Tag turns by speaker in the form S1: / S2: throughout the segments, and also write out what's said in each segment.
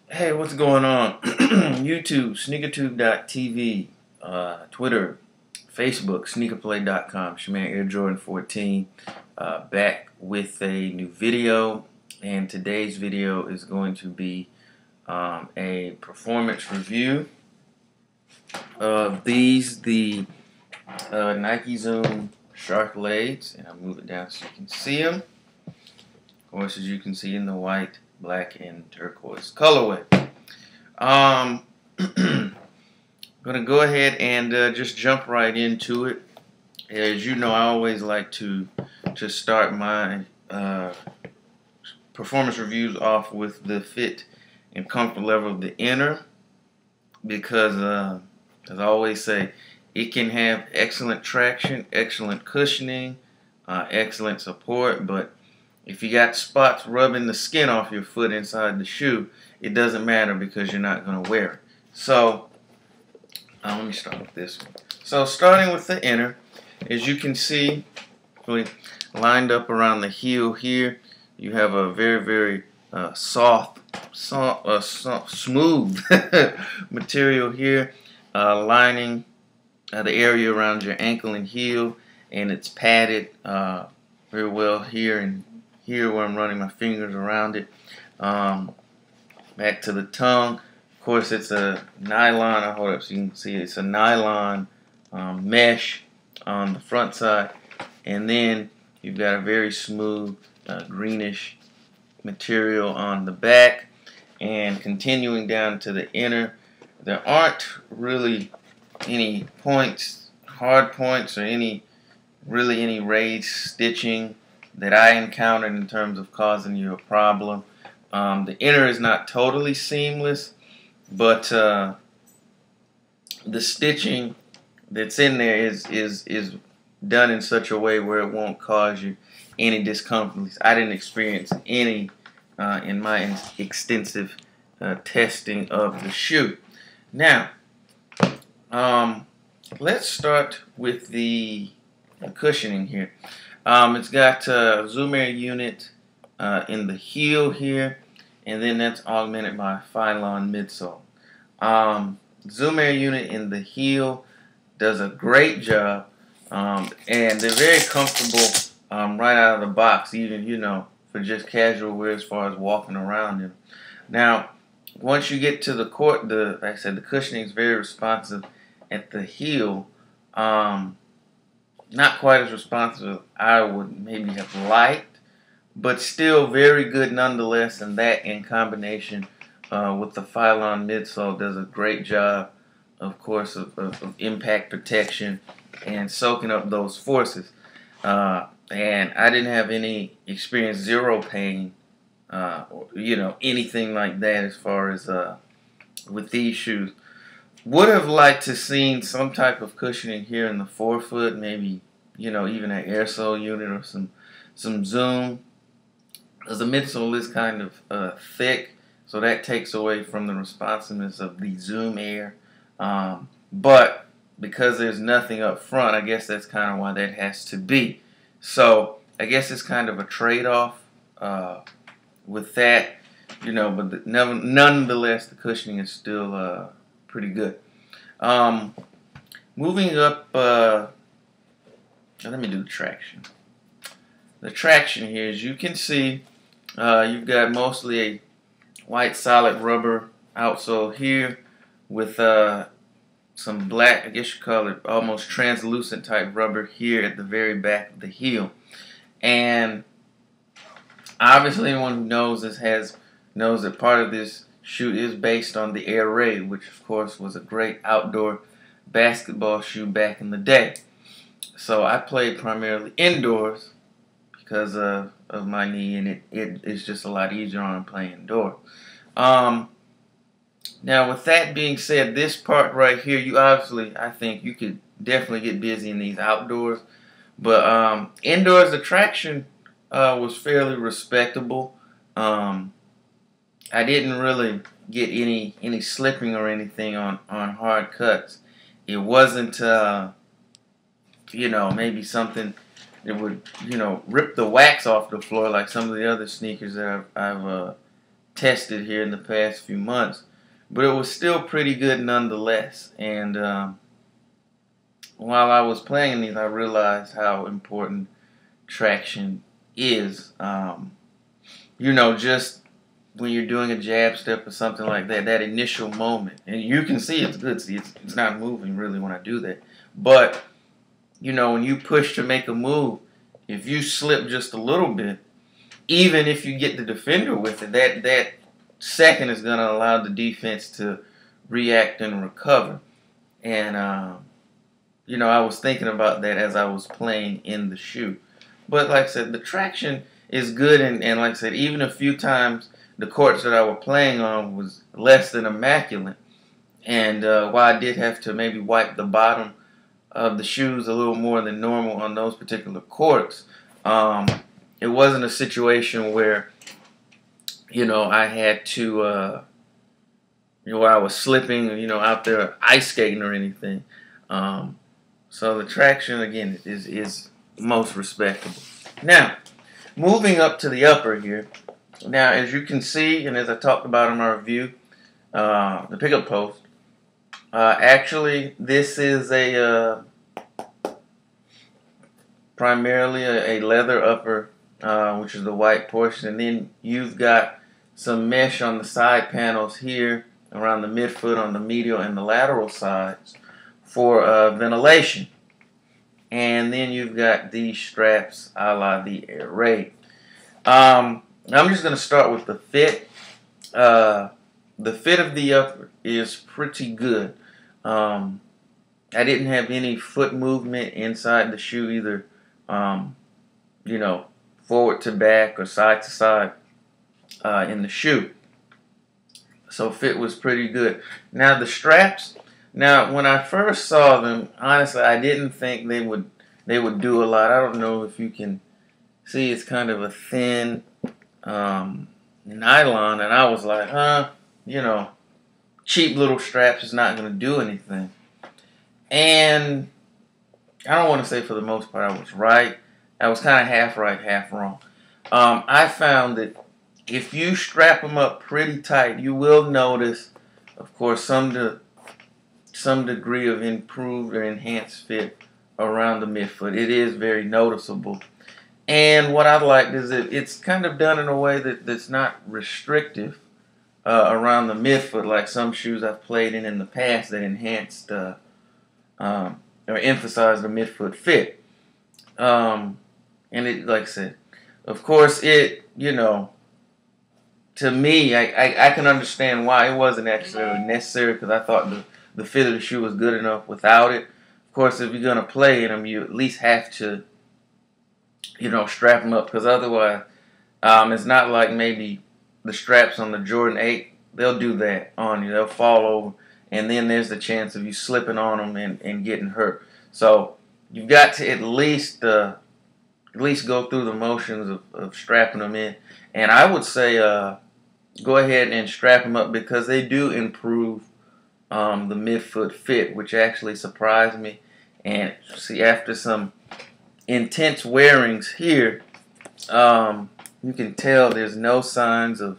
S1: Hey, what's going on? YouTube, sneakertube.tv, Twitter, Facebook, sneakerplay.com. It's your man Air Jordan 14, back with a new video. And today's video is going to be a performance review of the Nike Zoom Sharkalaids. And I'll move it down so you can see them. Of course, as you can see in the white, black, and turquoise colorway. Gonna go ahead and just jump right into it. As you know, I always like to start my performance reviews off with the fit and comfort level of the inner, because as I always say, it can have excellent traction, excellent cushioning, excellent support, but if you got spots rubbing the skin off your foot inside the shoe, it doesn't matter because you're not going to wear it. So, let me start with this one. So, starting with the inner, as you can see, lined up around the heel here, you have a very, very soft, smooth material here, lining the area around your ankle and heel, and it's padded very well here and here where I'm running my fingers around it. Back to the tongue. Of course, it's a nylon. I hold it up so you can see it's a nylon mesh on the front side, and then you've got a very smooth greenish material on the back. And continuing down to the inner, there aren't really any points, hard points, or any raised stitching that I encountered in terms of causing you a problem. The inner is not totally seamless, but the stitching that's in there is done in such a way where it won't cause you any discomfort. At least I didn't experience any in my extensive testing of the shoe. Now, let's start with the cushioning here. It's got a Zoom Air unit in the heel here, and then that's augmented by a Phylon midsole. Zoom Air unit in the heel does a great job, and they're very comfortable right out of the box, even for just casual wear as far as walking around them. Now, once you get to the court, like I said, the cushioning is very responsive at the heel. Not quite as responsive as I would maybe have liked, but still very good nonetheless, and that in combination with the Phylon midsole does a great job, of course, of impact protection and soaking up those forces. And I didn't have any experience, zero pain, or anything like that as far as with these shoes. Would have liked to seen some type of cushioning here in the forefoot, maybe even an air sole unit or some zoom, because the midsole is kind of thick, so that takes away from the responsiveness of the Zoom Air. But because there's nothing up front, I guess that's kind of why that has to be. So I guess it's kind of a trade-off with that, but nonetheless, the cushioning is still pretty good. Moving up, let me do traction. The traction here, as you can see, you've got mostly a white solid rubber outsole here with some black, I guess you call it almost translucent type rubber here at the very back of the heel. And obviously anyone who knows this knows that part of this shoe is based on the Air Raid, which of course was a great outdoor basketball shoe back in the day. So I played primarily indoors because of my knee, and it is just a lot easier on playing indoors. Now, with that being said, this part right here, I think you could definitely get busy in these outdoors. But indoors, the traction was fairly respectable. I didn't really get any slipping or anything on hard cuts. It wasn't, maybe something that would, rip the wax off the floor like some of the other sneakers that I've tested here in the past few months, but it was still pretty good nonetheless. And while I was playing these, I realized how important traction is. You know, just when you're doing a jab step or something like that, that initial moment, and you can see it's good. See, it's not moving really when I do that. But, you know, when you push to make a move, if you slip just a little bit, even if you get the defender with it, that second is going to allow the defense to react and recover. And, you know, I was thinking about that as I was playing in the shoe. But like I said, the traction is good, and like I said, even a few times the courts that I was playing on was less than immaculate. And while I did have to maybe wipe the bottom of the shoes a little more than normal on those particular courts, it wasn't a situation where, you know, I had to, you know, where I was slipping, you know, out there ice skating or anything. So the traction, again, is most respectable. Now, moving up to the upper here. Now, as you can see, and as I talked about in my review, the pickup post, actually, this is a primarily a leather upper, which is the white portion, and then you've got some mesh on the side panels here around the midfoot on the medial and the lateral sides for ventilation. And then you've got these straps a la the Air Raid. I'm just going to start with the fit. The fit of the upper is pretty good. I didn't have any foot movement inside the shoe either, you know, forward to back or side to side in the shoe. So fit was pretty good. Now the straps. Now when I first saw them, honestly, I didn't think they would do a lot. I don't know if you can see, it's kind of a thin nylon, and I was like, you know, cheap little straps is not going to do anything. And I don't want to say for the most part I was right. I was kind of half right, half wrong. I found that if you strap them up pretty tight, you will notice, of course, some degree of improved or enhanced fit around the midfoot. It is very noticeable. And what I liked is that it's kind of done in a way that's not restrictive around the midfoot, like some shoes I've played in the past that enhanced or emphasized the midfoot fit. And it, like I said, of course, it, you know, to me, I can understand why it wasn't actually necessary, because I thought the fit of the shoe was good enough without it. Of course, if you're going to play in them, you at least have to, you know, strap them up, because otherwise, it's not like maybe the straps on the Jordan 8, they'll do that on you. They'll fall over, and then there's the chance of you slipping on them and getting hurt. So you've got to at least go through the motions of strapping them in. And I would say go ahead and strap them up, because they do improve the midfoot fit, which actually surprised me. And see, after some intense wearings here, you can tell there's no signs of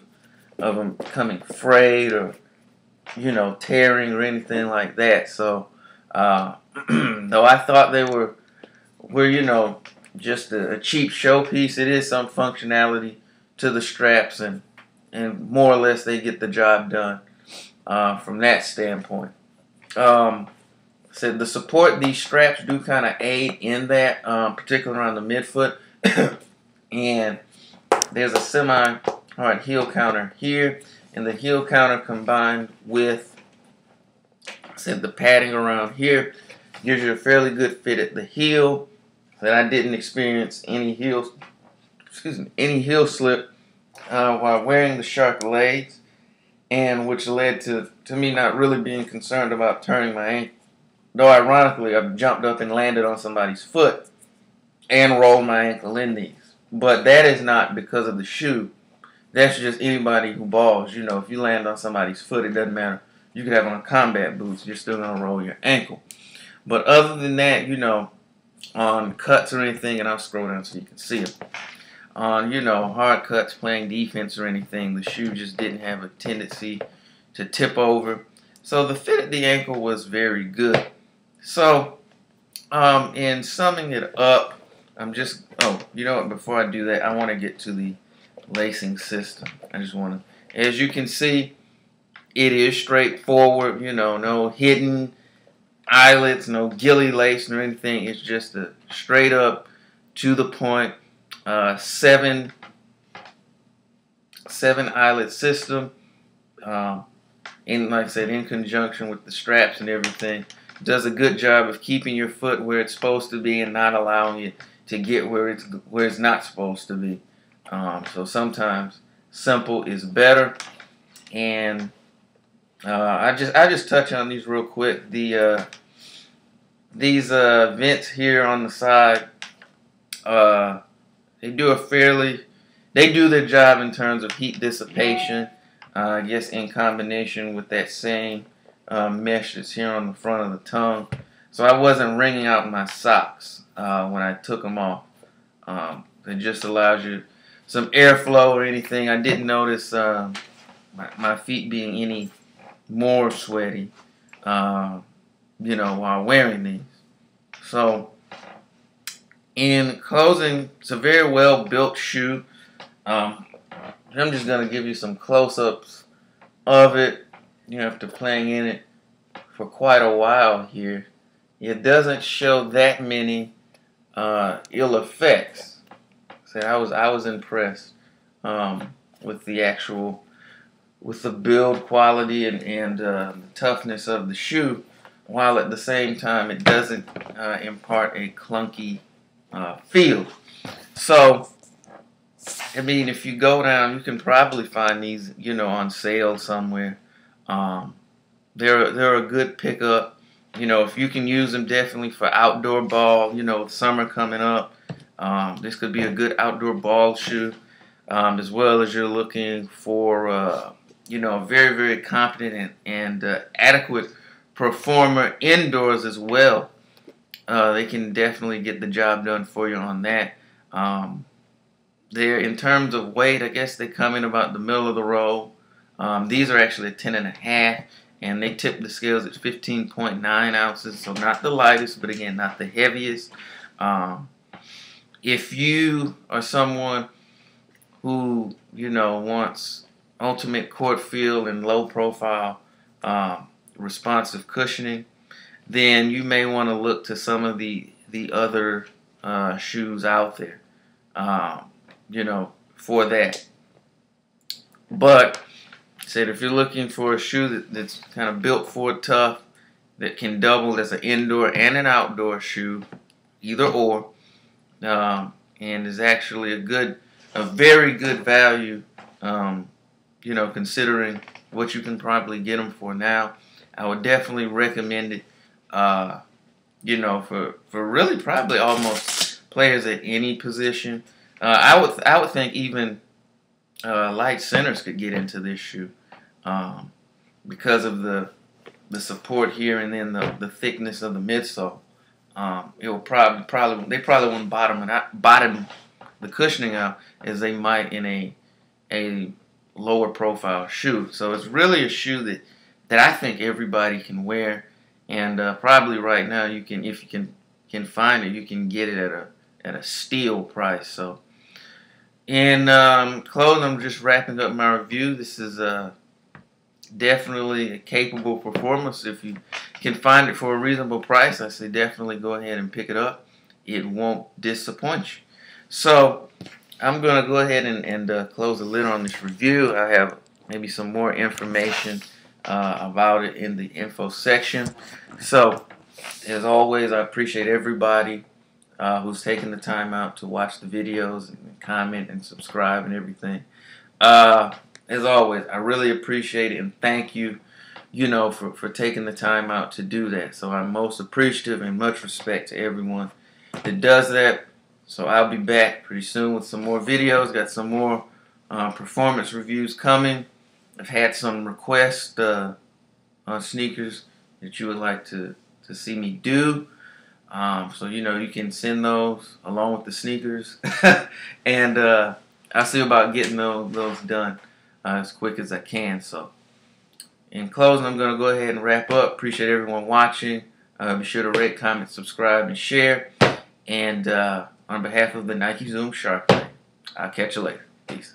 S1: them becoming frayed or, you know, tearing or anything like that. So though I thought they were you know, just a cheap showpiece, it is some functionality to the straps, and more or less they get the job done from that standpoint. So the support, these straps do kind of aid in that, particularly around the midfoot. And there's a semi-hard heel counter here, and the heel counter combined with, said, the padding around here gives you a fairly good fit at the heel. That I didn't experience any heel slip while wearing the Sharkalaids, and which led to me not really being concerned about turning my ankle. Though ironically, I jumped up and landed on somebody's foot and rolled my ankle in these. But that is not because of the shoe. That's just anybody who balls. You know, if you land on somebody's foot, it doesn't matter. You could have on combat boots, you're still going to roll your ankle. But other than that, you know, on cuts or anything, and I'll scroll down so you can see them. on, you know, hard cuts playing defense or anything. The shoe just didn't have a tendency to tip over. So the fit at the ankle was very good. So in summing it up, you know what, before I do that, I want to get to the lacing system. I just want to, as you can see, it is straightforward, you know, no hidden eyelets, no gilly lace or anything. It's just a straight up, to the point, seven eyelet system. Like I said, in conjunction with the straps and everything, does a good job of keeping your foot where it's supposed to be and not allowing it to get where it's not supposed to be. So sometimes simple is better. And I just touch on these real quick. These vents here on the side, they do their job in terms of heat dissipation. I guess in combination with that same mesh that's here on the front of the tongue. So I wasn't wringing out my socks when I took them off. It just allows you some airflow or anything. I didn't notice my feet being any more sweaty, you know, while wearing these. So in closing, it's a very well built shoe. I'm just going to give you some close-ups of it. You know, after playing in it for quite a while here, it doesn't show that many ill effects. So I was impressed with the build quality and the toughness of the shoe, while at the same time it doesn't impart a clunky feel. So, I mean, if you go down, you can probably find these, you know, on sale somewhere. They're a good pickup. You know, if you can use them definitely for outdoor ball, you know, summer coming up, this could be a good outdoor ball shoe, as well as you're looking for, you know, a very, very competent and adequate performer indoors as well. They can definitely get the job done for you on that. They're, in terms of weight, I guess they come in about the middle of the road. These are actually 10.5, and they tip the scales at 15.9 ounces, so not the lightest, but again, not the heaviest. If you are someone who, you know, wants ultimate court feel and low profile responsive cushioning, then you may want to look to some of the other shoes out there, you know, for that. But said, if you're looking for a shoe that's kind of built for tough, that can double as an indoor and an outdoor shoe, either or, and is actually a very good value, you know, considering what you can probably get them for now, I would definitely recommend it, you know, for really probably almost players at any position. I would think even light centers could get into this shoe, because of the support here and then the thickness of the midsole. It will they probably won't bottom the cushioning out as they might in a lower profile shoe. So it's really a shoe that I think everybody can wear, and probably right now you can, if you can find it, you can get it at a steal price. So in closing, I'm just wrapping up my review. This is definitely a capable performance. If you can find it for a reasonable price, I say definitely go ahead and pick it up. It won't disappoint you. So I'm going to go ahead and close the lid on this review. I have maybe some more information about it in the info section. So as always, I appreciate everybody who's taking the time out to watch the videos and comment and subscribe and everything. As always, I really appreciate it, and thank you, you know, for taking the time out to do that. So I'm most appreciative, and much respect to everyone that does that. So I'll be back pretty soon with some more videos. Got some more performance reviews coming. I've had some requests on sneakers that you would like to see me do. So you can send those along with the sneakers, and I'll see about getting those done as quick as I can. So in closing, I'm going to go ahead and wrap up. Appreciate everyone watching. Be sure to rate, comment, subscribe, and share. And on behalf of the Nike Zoom Sharkalaid, I'll catch you later. Peace.